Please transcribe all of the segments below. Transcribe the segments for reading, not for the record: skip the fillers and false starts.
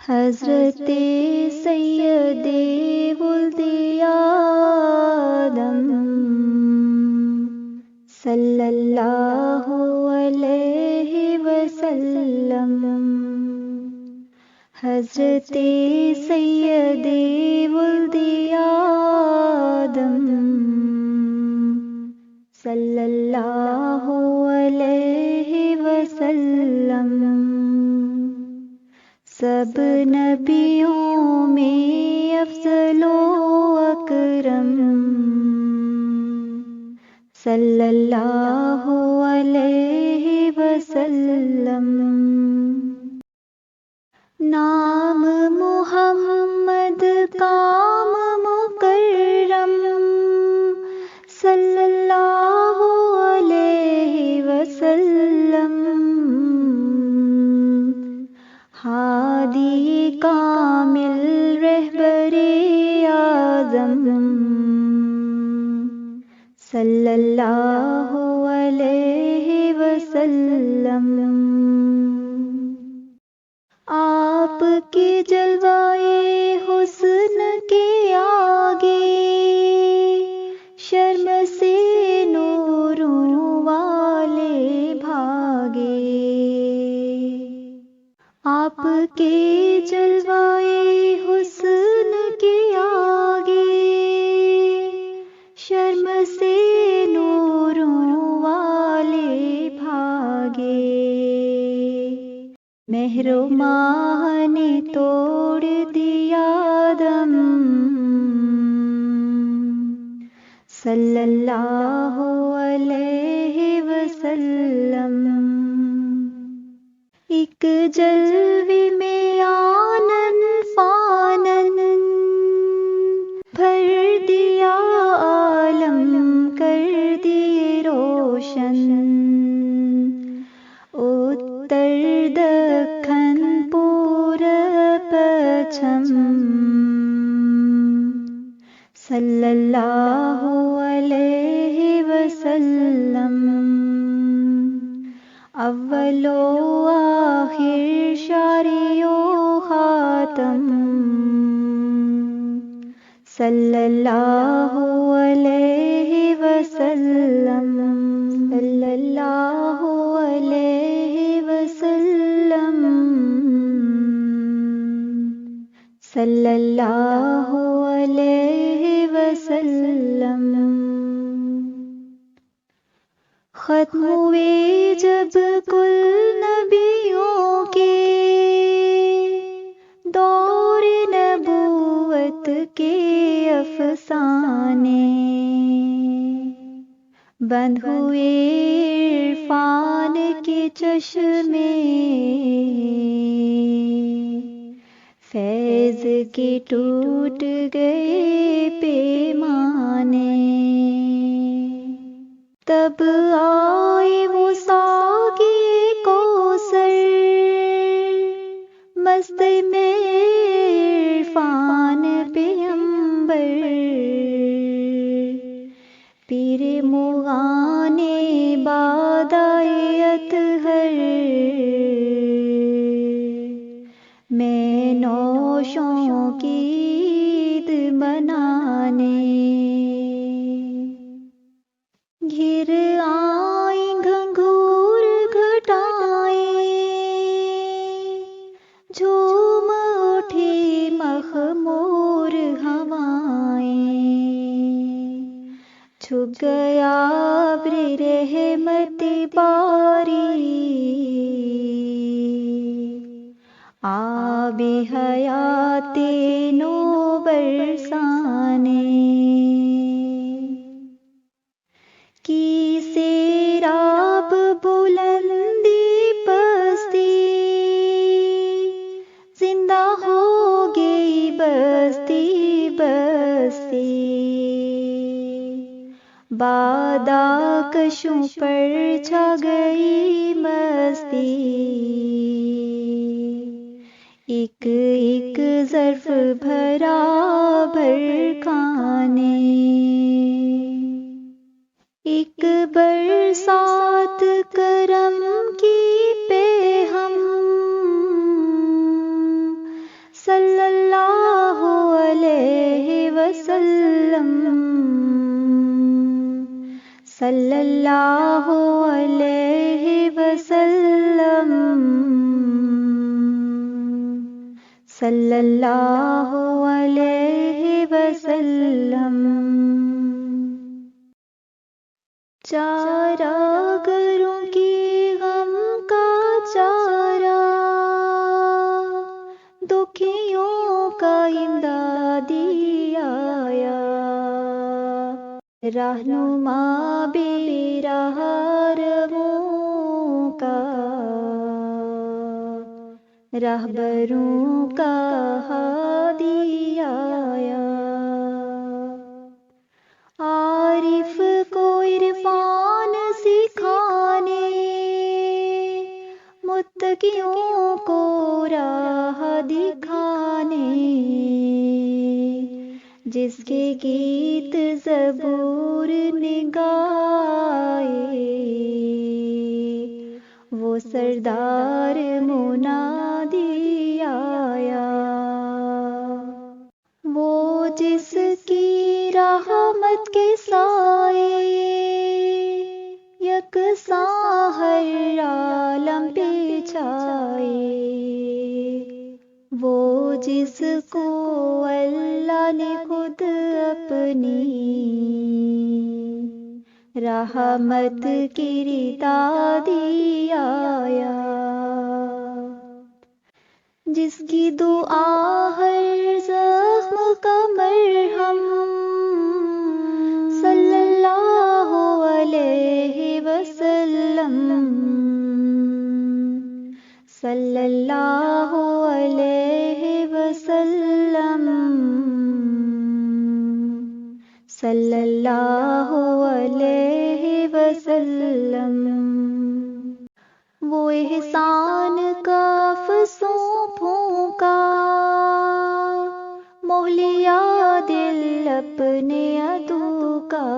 حضرت سید ولد آدم صلی اللہ علیہ وسلم، حضرت سید ولد آدم صلی اللہ علیہ وسلم، سب نبیوں میں افضل و اکرم صلی اللہ علیہ وسلم۔ نام محمد کام مکرم صلی اللہ علیہ وسلم، ہادی کامل رہبر اعظم صلی اللہ علیہ وسلم، آپ کے جلوائے حسن کے آگے شرم سے نوروں والے بھاگے، آپ کے جلوائے حسن کے آگے شرم سے نوروں والے بھاگے، مہر و ماہ نے توڑ دیا دم صلی اللہ علیہ وسلم، ایک جلوے میں آنن فانن بھر دیا عالم، کر دیے روشن، اتر دکن پورب پچھم صلی اللہ علیہ وسلم، اول و آخر شارع و خاتم صلی اللہ علیہ وسلم، صلی اللہ علیہ وسلم، صلی اللہ علیہ وسلم۔ ختم ہوئے جب کل نبیوں کے دور نبوت کے افسانے، بند ہوئے عرفان کے چشمے، فیض کے ٹوٹ گئے پیمانے، تب آئے وہ ساقی کوثر مست میں عرفان پیغمبر، پیر مغانے بادائے اطہر، میں نوشوں کی عید منانے، گھر آئیں گھنگور گھٹائیں، جھوم اٹھی مخمور ہوائیں، چھپ گیا ابر رحمت باری، آب حیات نو برسانے، کی سیراب بلندی پستی، زندہ ہو گئی بستی بستی، بادا کشوں پر چھا گئی مستی، ایک ایک ظرف بھرا بھر کھانے، ایک برسات کرم کی پہ ہم صلی اللہ علیہ وسلم، صلی اللہ علیہ وسلم۔ چارہ گروں کی غم کا چارہ، دکھیوں کا امدادی آیا، رہنما بے راہ رووں کا، راہبروں کا ہادی آیا، عارف کو عرفان سکھانے، متقیوں کو راہ دکھانے، جس کے گیت زبور نے گائے، وہ سردار منادی آیا، وہ جس کی رحمت کے سائے یکساں ہر عالم پہ چھائے، وہ جس کو اللہ نے خود اپنی رحمت کی ردا دی آیا، جس کی دعا ہر زخم کا مرہم، صلی اللہ علیہ وسلم، صلی اللہ علیہ وسلم، صلی اللہ علیہ وسلم۔ وہ احسان کا افسوں پھونکا، موہ لیا دل اپنے عدو کا،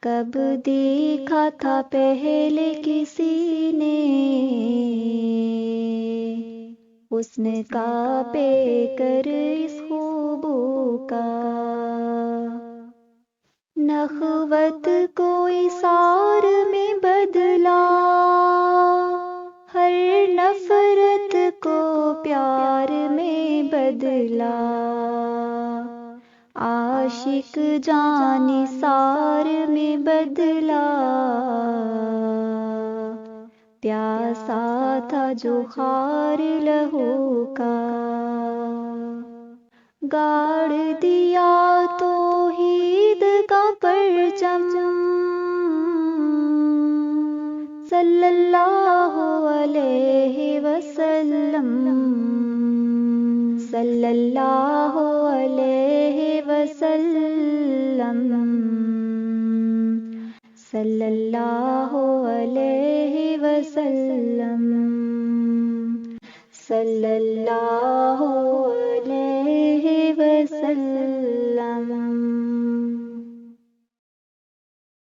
کب دیکھا تھا پہلے کسی نے حسن کا پے کر اس خوبو کا، نخوت کو اثار میں بدلا، ہر نفرت کو پیار میں بدلا، عاشق جان سار میں بدلا، پیاسا تھا جو خار لہو کا، گاڑ دیا توحید کا پرچم، صلی اللہ علیہ وسلم، صلی اللہ علیہ وسلم، صلی اللہ علیہ وسلم، صلی اللہ